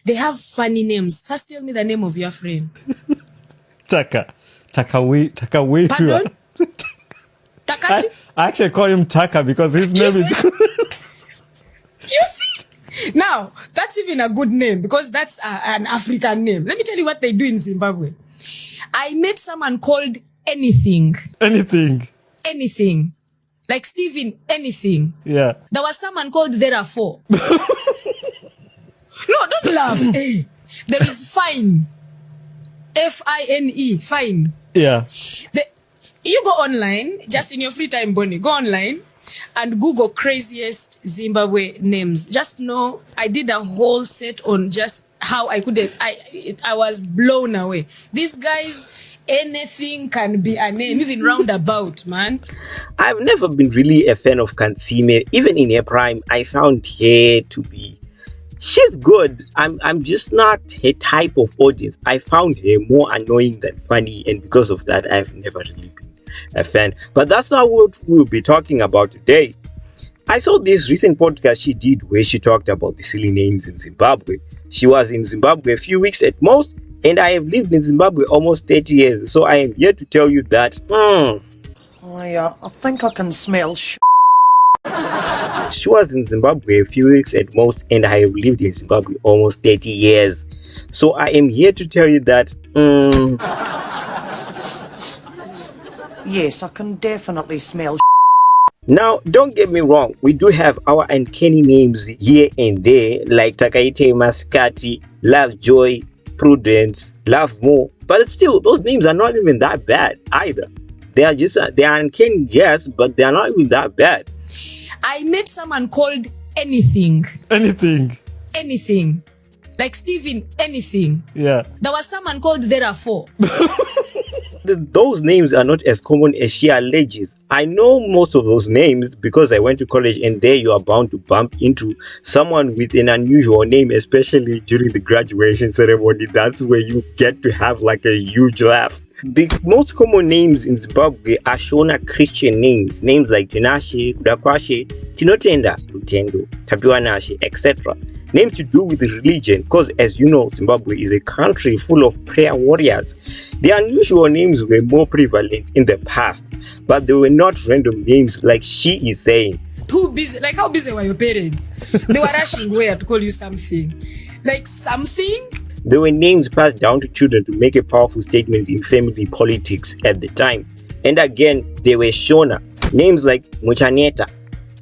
They have funny names. First, tell me the name of your friend. Taka way Pardon? Takachi? I actually call him Taka because his name is good. You see? Now, that's even a good name because that's an African name. Let me tell you what they do in Zimbabwe. I met someone called Anything. Anything. Like Steven Anything. Yeah. There was someone called Therefore. No, don't laugh. Hey, there is Fine. Fine. Fine. Yeah. You go online, just in your free time, Bonnie, go online and Google craziest Zimbabwe names. Just know I did a whole set on just how I was blown away. These guys, anything can be a name, even roundabout, man. I've never been really a fan of Kansime. Even in her prime, I found her to be... She's good. I'm just not her type of audience. I found her more annoying than funny, and because of that, I've never really been a fan. But that's not what we'll be talking about today. I saw this recent podcast she did where she talked about the silly names in Zimbabwe. She was in Zimbabwe a few weeks at most, and I have lived in Zimbabwe almost 30 years. So I am here to tell you that I think I can smell shit. She was in Zimbabwe a few weeks at most, and I have lived in Zimbabwe almost 30 years. So I am here to tell you that yes, I can definitely smell. Now, don't get me wrong, we do have our uncanny names here and there, like Takaite Maskati, Lovejoy, Prudence, Love More, but still, those names are not even that bad either. They are uncanny, yes, but they are not even that bad. I met someone called Anything. Like Steven Anything. Yeah. There was someone called Therefore. Those names are not as common as she alleges. I know most of those names because I went to college, and there you are bound to bump into someone with an unusual name, especially during the graduation ceremony. That's where you get to have like a huge laugh. The most common names in Zimbabwe are Shona Christian names like Tinashe, Kudakwashe, Tinotenda, Lutendo, Tapiwanashe, etc. Names to do with religion, because as you know, Zimbabwe is a country full of prayer warriors. The unusual names were more prevalent in the past, but they were not random names like she is saying. Too busy. Like, how busy were your parents? They were rushing where to call you something. Like something? They were names passed down to children to make a powerful statement in family politics at the time. And again, they were Shona. Names like Muchaneta,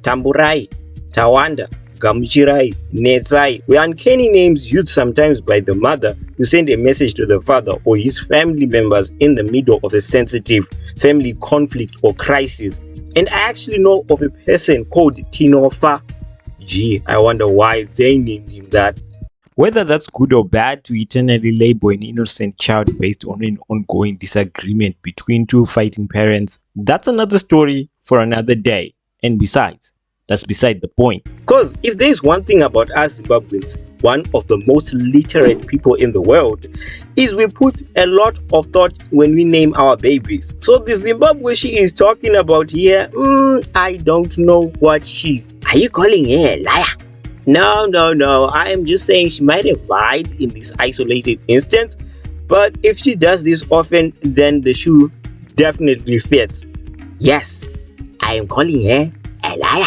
Tamburai, Tawanda, Gamuchirai, Netsai were uncanny names used sometimes by the mother to send a message to the father or his family members in the middle of a sensitive family conflict or crisis. And I actually know of a person called Tinofa. Gee, I wonder why they named him that. Whether that's good or bad to eternally label an innocent child based on an ongoing disagreement between two fighting parents, that's another story for another day. And besides, that's beside the point. Because if there's one thing about us Zimbabweans, one of the most literate people in the world, is we put a lot of thought when we name our babies. So the Zimbabwe she is talking about here, I don't know what she's... Are you calling her a liar? No. I am just saying she might have lied in this isolated instance. But if she does this often, then the shoe definitely fits. Yes, I am calling her a liar.